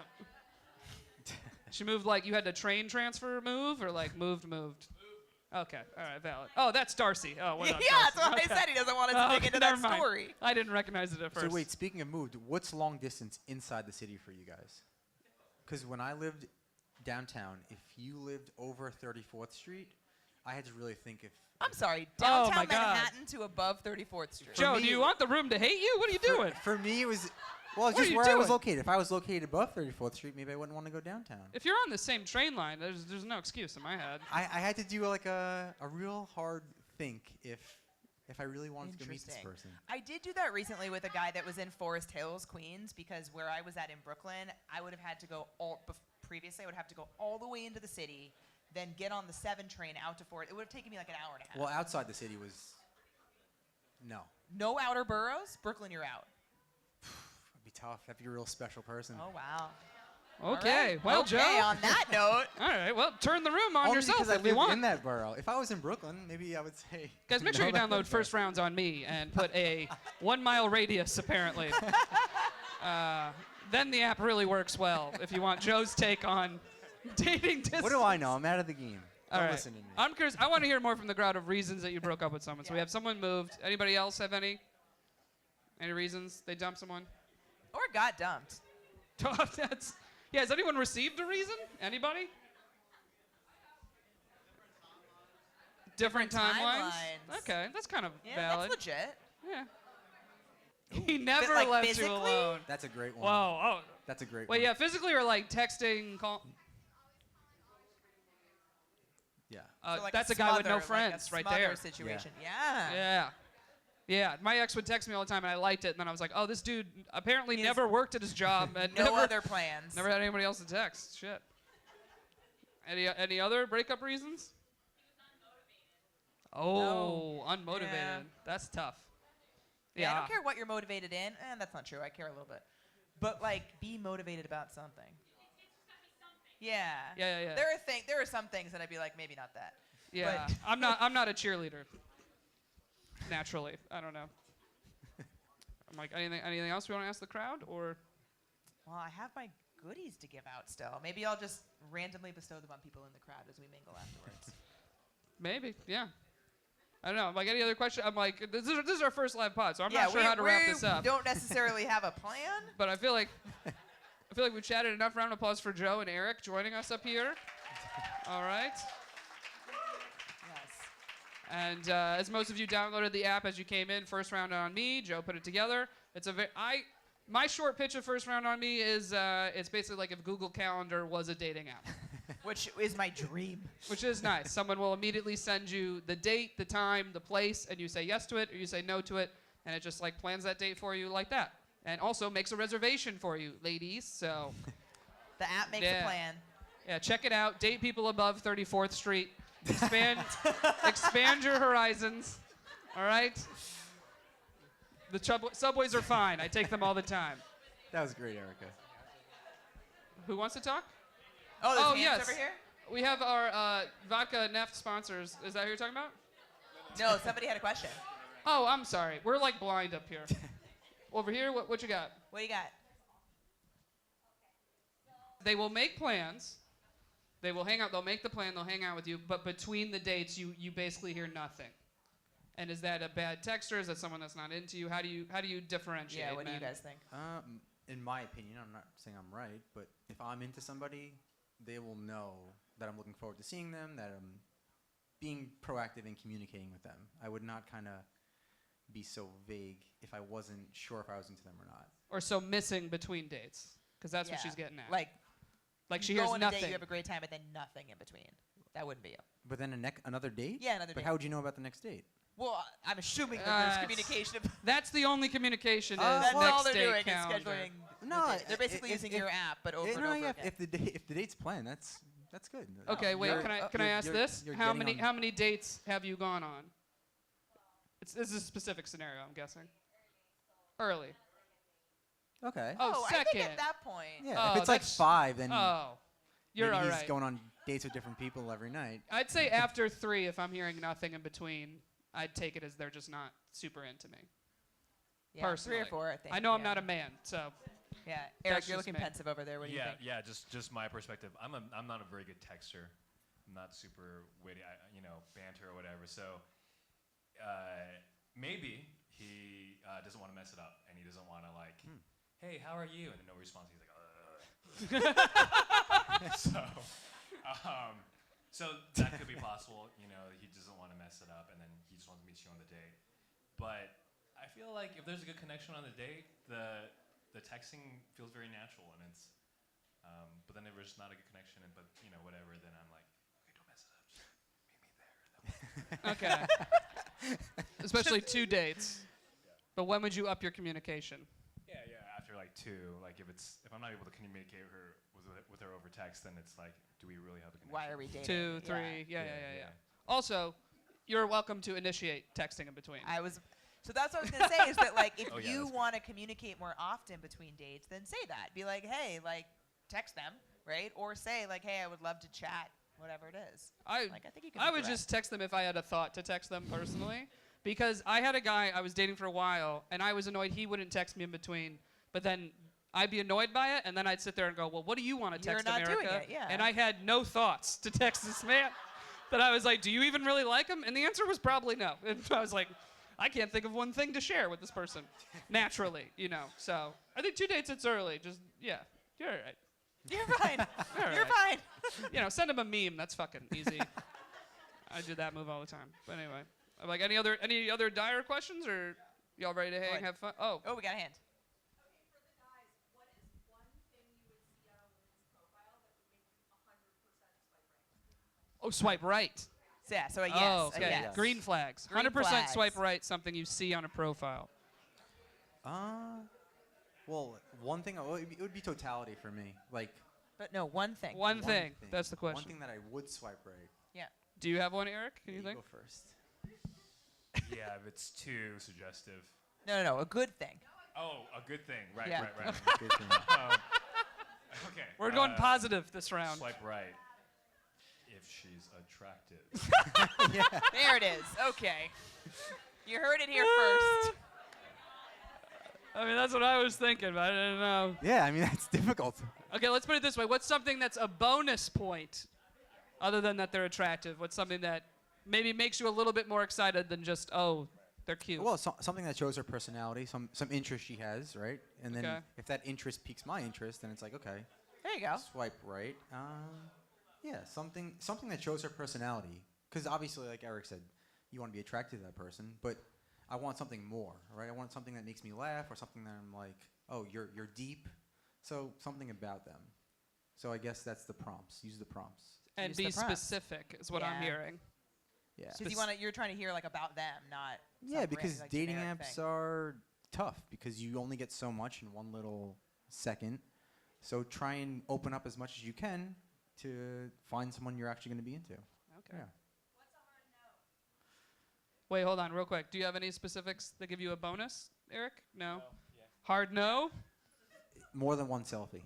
She moved like you had to train transfer move, or like moved? Okay. All right. Valid. Oh, that's Darcy. Oh, what Yeah, up, that's Darcy? what Okay. I said. He doesn't want us to dig into that never mind. story. I didn't recognize it at first. So wait, speaking of moved, what's long distance inside the city for you guys? Because when I lived downtown, if you lived over 34th Street, I had to really think if... I'm sorry, Oh, my downtown God. Manhattan to above 34th Street. Joe, me- do you want the room to hate you? What are you doing? For me, it was... Well, it's What are just you where I was doing? located. If I was located above 34th Street, maybe I wouldn't want to go downtown. If you're on the same train line, there's no excuse in my head. I had to do like a real hard think if I really wanted to go meet this Interesting. person. I did do that recently with a guy that was in Forest Hills, Queens, because where I was at in Brooklyn, I would have had to go previously I would have to go all the way into the city, then get on the 7 train out to Forest. It would have taken me like an hour and a half. Well, outside the city was... No. No outer boroughs? Brooklyn, you're out. It'd be tough. That'd be a real special person. Oh, wow. Okay. Right. Well, okay, Joe. on that note. All right. Well, turn the room on Only yourself because I if you lived want. in that borough. If I was in Brooklyn, maybe I would say... Guys, make sure you no, download that's First Rounds on me and put a 1 mile radius, apparently. Then the app really works well if you want Joe's take on dating distance. What do I know? I'm out of the game. All Don't right. listen to me. I'm curious. I want to hear more from the crowd of reasons that you broke up with someone. So we have someone moved. Anybody else have any? Any reasons they dumped someone? Or got dumped. Yeah, has anyone received a reason? Anybody? Different timelines? timelines. Okay, that's kind of Yeah, valid. that's legit. Yeah. He never like, left you physically? alone. That's a great one. Whoa. Oh. That's a great Wait, one. yeah, physically or like texting, call? Yeah. So like That's a guy with no smother, friends like a right there. smother situation. Yeah. Yeah. Yeah, my ex would text me all the time, and I liked it. And then I was like, oh, this dude apparently He has never worked at his job and No never, other plans. never had anybody else to text. Shit. Any other breakup reasons? Oh, unmotivated. Yeah. That's tough. Yeah, I don't care what you're motivated in. That's not true. I care a little bit. But like, be motivated about something. Yeah. Yeah. There are some things that I'd be like, maybe not that. Yeah, But I'm not a cheerleader. Naturally, I don't know. I'm like, anything else we want to ask the crowd, or? Well, I have my goodies to give out still. Maybe I'll just randomly bestow them on people in the crowd as we mingle afterwards. Maybe, yeah. I don't know. Like, any other question? I'm like, this is our first live pod, so I'm not sure how to wrap this up. We don't necessarily have a plan. But I feel like we've chatted enough. Round of applause for Joe and Eric joining us up here. All right. Yes. And as most of you downloaded the app as you came in, First Round on Me. Joe put it together. My short pitch of First Round on Me is it's basically like if Google Calendar was a dating app. Which is my dream. Which is nice. Someone will immediately send you the date, the time, the place, and you say yes to it or you say no to it, and it just like plans that date for you like that. And also makes a reservation for you, ladies. So The app makes a plan. yeah, check it out. Date people above 34th Street. Expand your horizons. All right? The subways are fine. I take them all the time. That was great, Erica. Who wants to talk? Oh, there's Oh, hands yes. over here? We have our vodka Neft sponsors. Is that who you're talking about? No, somebody had a question. Oh, I'm sorry. We're like blind up here. Over here, what you got? What do you got? They will make plans. They will hang out. They'll make the plan. They'll hang out with you. But between the dates, you basically hear nothing. And is that a bad texter? Is that someone that's not into you? How do you differentiate? Yeah, what do you man? guys think? In my opinion, I'm not saying I'm right, but if I'm into somebody, they will know that I'm looking forward to seeing them, that I'm being proactive in communicating with them. I would not kind of be so vague if I wasn't sure if I was into them or not. Or so missing between dates, because that's what Yeah. she's getting at. Like she you hears go on a date, nothing. you have a great time, but then nothing in between. That wouldn't be you. But then another date? Yeah, another But date. how would you know about the next date? Well, I'm assuming that there's That's- communication. That's the only communication is That's next all they're date doing calendar. is scheduling. No, the date. They're basically using your app, but over and over again. if the date's planned, that's good. Okay, wait. You're- Can I ask you're- this? you're How getting on- many dates have you gone on? This is a specific scenario, I'm guessing. Early. Okay. Oh, I second. think at that point. Yeah. Oh, if it's like that's- 5, then Oh, you're maybe all he's right. going on dates with different people every night. I'd say after 3, if I'm hearing nothing in between, I'd take it as they're just not super into me. Yeah, 3 Personally. or 4, I think. I know I'm yeah. not a man, so Yeah, Eric, That's you're just looking me. pensive over there. What do you think? Yeah, just my perspective. I'm not a very good texter. I'm not super witty, banter or whatever. So maybe he doesn't want to mess it up, and he doesn't want to hey, how are you? And then no response. He's like, so that could be possible. He doesn't want to mess it up, and then he just wants to meet you on the date. But I feel like if there's a good connection on the date, the texting feels very natural, and it's. But then if there's not a good connection, but whatever, then I'm like, okay, don't mess it up. Just meet me there. okay. Especially 2 dates. But when would you up your communication? Yeah. After 2, if I'm not able to communicate with her over text, then it's like, do we really have a connection? Why are we dating? 2, 3. Yeah. Also, you're welcome to initiate texting in between. So that's what I was gonna say is that if Oh, yeah, you that's want to communicate more often between dates, then say that. Be like, hey, text them, right? Or say hey, I would love to chat, whatever it is. I think you can. I make would it right. just text them if I had a thought to text them personally. Because I had a guy I was dating for a while, and I was annoyed he wouldn't text me in between. But then I'd be annoyed by it, and then I'd sit there and go, well, what do you want to text You're not America? doing it, yeah. And I had no thoughts to text this man. That I was like, do you even really like him? And the answer was probably no. And I was like, I can't think of one thing to share with this person, naturally, So I think 2 dates, it's early. Just, yeah, you're all right. You're fine. All You're right. fine. Send him a meme. That's fucking easy. I do that move all the time. But anyway, any other dire questions, or y'all ready to hang, What? have fun? Oh, Oh, we got a hand. Okay, for the guys, what is one thing you would see on a woman's profile that would make you 100% swipe right? swipe right. So, yeah, so a yes. Oh, a okay. yes. Green flags. Green 100% flags. swipe right. Something you see on a profile. Well, one thing, it would be totality for me. But no, one thing. One thing. That's the question. One thing that I would swipe right. Yeah. Do you have one, Eric? Can you think? go first. Yeah, if it's too suggestive. No, a good thing. Oh, a good thing. Right. Yeah. Good thing. Okay. We're going positive this round. Swipe right. If she's attractive. There it is. Okay. You heard it here first. I mean, that's what I was thinking, but I didn't know. Yeah, I mean, that's difficult. Okay, let's put it this way. What's something that's a bonus point, other than that they're attractive? What's something that maybe makes you a little bit more excited than just, oh, they're cute? Well, something that shows her personality, some interest she has, right? And then Okay. if that interest piques my interest, then it's like, okay, There you go. swipe right. Yeah, something that shows her personality. Because obviously, like Eric said, you want to be attracted to that person, but I want something more, right? I want something that makes me laugh, or something that I'm like, oh, you're deep. So something about them. So I guess that's the prompts. Use the prompts. And Use be the prompts. specific is what I'm Yeah. hearing. Yeah. Because you're trying to hear about them, not. Yeah, some because like, dating generic apps thing. are tough because you only get so much in one little second. So try and open up as much as you can to find someone you're actually going to be into. Okay. Yeah. Wait, hold on, real quick. Do you have any specifics that give you a bonus, Eric? No. Hard no. More than one selfie.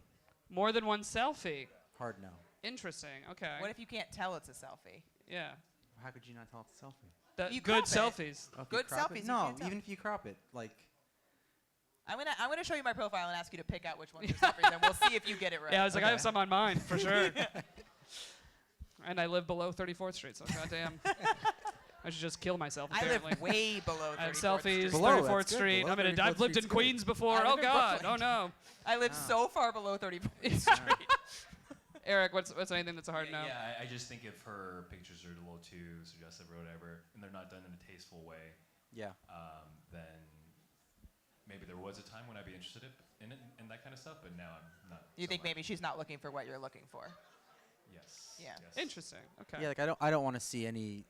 More than one selfie. Hard no. Interesting. Okay. What if you can't tell it's a selfie? Yeah. How could you not tell it's a selfie? The You good crop it. selfies. Oh, if Good you crop selfies, it? you No, can't tell. even if you crop it, like. I'm gonna show you my profile and ask you to pick out which ones are selfies, and we'll see if you get it right. Yeah, I was like, I have Okay. some on mine for sure. And I live below 34th Street, so goddamn. I should just kill myself. I Apparently. live way below 34th I have selfies. Street. Below, 34th that's good. Street. Below I mean, 34th I've lived in Street's good. Queens before. I Oh live in God. Oh Brooklyn. no. I live Oh. so far below 34th Street. Eric, what's anything that's a hard no? Yeah, I just think if her pictures are a little too suggestive or whatever, and they're not done in a tasteful way, Yeah. then maybe there was a time when I'd be interested in it and that kind of stuff, but now I'm not. You so think much. maybe she's not looking for what you're looking for? Yes. Yeah. Yes. Interesting. Okay. Yeah, like I don't want to see any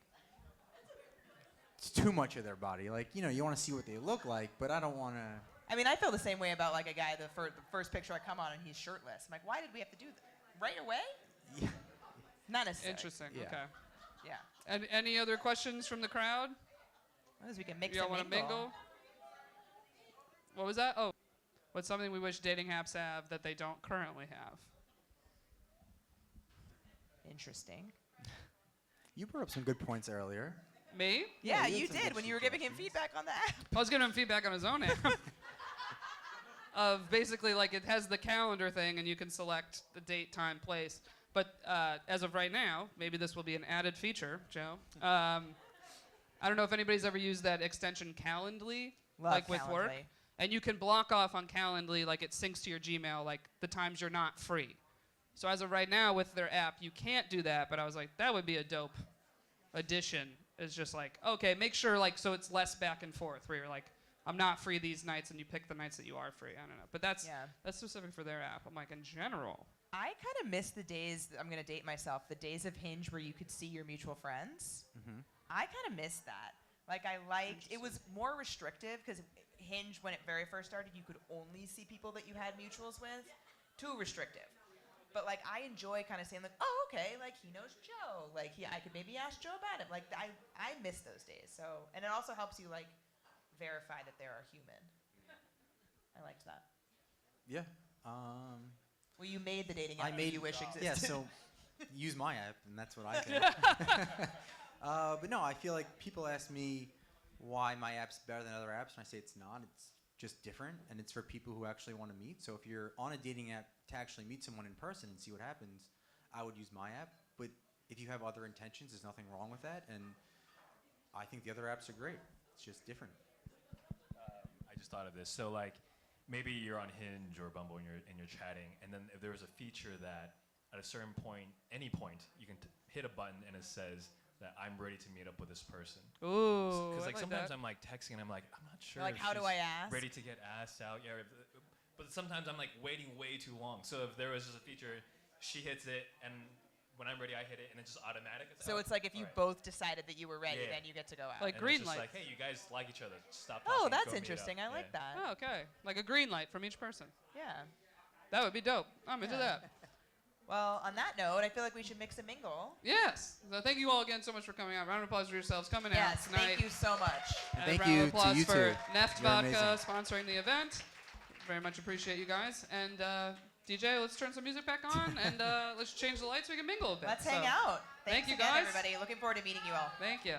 too much of their body. Like, you know, you want to see what they look like, but I don't want to. I mean, I feel the same way about like a guy. The first picture I come on and he's shirtless. I'm like, why did we have to do that right away? Yeah. Not necessarily. Interesting. Yeah. Okay. Yeah. And any other questions from the crowd? As we can mix Y'all and want to mingle. mingle? What was that? Oh, what's something we wish dating apps have that they don't currently have? Interesting. You brought up some good points earlier. Me? Yeah, you had you some did good when you were giving him suggestions. feedback on the app. I was giving him feedback on his own app. Of basically, like, it has the calendar thing, and you can select the date, time, place. But as of right now, maybe this will be an added feature, Joe. I don't know if anybody's ever used that extension Calendly, like with work. Calendly. And you can block off on Calendly, like it syncs to your Gmail, like the times you're not free. So as of right now, with their app, you can't do that. But I was like, that would be a dope addition. It's just like, okay, make sure, like, so it's less back and forth, where you're like, I'm not free these nights, and you pick the nights that you are free. I don't know. But that's specific for their app. I'm like, in general. I kind of miss the days, I'm going to date myself, the days of Hinge where you could see your mutual friends. Mm-hmm. I kind of miss that. Like, I liked, it was more restrictive because Hinge, when it very first started, you could only see people that you had mutuals with. Too restrictive. But, like, I enjoy kind of saying, like, oh, okay, like, he knows Joe. Like, I could maybe ask Joe about it. Like, I miss those days. So, and it also helps you, like, verify that they are human. I liked that. Yeah. Well, you made the dating app I made you wish existed. Yeah, so use my app, and that's what I think. But no, I feel like people ask me why my app's better than other apps, and I say it's not. It's just different, and it's for people who actually want to meet. So if you're on a dating app to actually meet someone in person and see what happens, I would use my app. But if you have other intentions, there's nothing wrong with that, and I think the other apps are great. It's just different. I just thought of this. So like, maybe you're on Hinge or Bumble and you're chatting, and then if there was a feature that at a certain point, any point, you can hit a button and it says that I'm ready to meet up with this person. Ooh. Because I like sometimes that. I'm like texting and I'm like, I'm not sure. Like, if how do she's I ask? Ready to get asked out? Yeah. But sometimes I'm like waiting way too long. So if there was just a feature, she hits it, and when I'm ready, I hit it, and it's just automatic. So it's like if you both decided that you were ready, Yeah. then you get to go out. Like and green it's just light. like, hey, you guys like each other. Stop. Oh, talking, that's go meet interesting. up. I like that. Oh, okay. Like a green light from each person. Yeah. That would be dope. I'm into Yeah. that. Well, on that note, I feel like we should mix and mingle. Yes. So thank you all again so much for coming out. Round of applause for yourselves coming out Yes, tonight. thank you so much. And And thank a round you of applause to you for two. Neft You're Vodka amazing. sponsoring the event. Very much appreciate you guys. And DJ, let's turn some music back on and let's change the lights so we can mingle a bit. Let's So, hang out. thank Thanks you, again, guys. everybody. Looking forward to meeting you all. Thank you.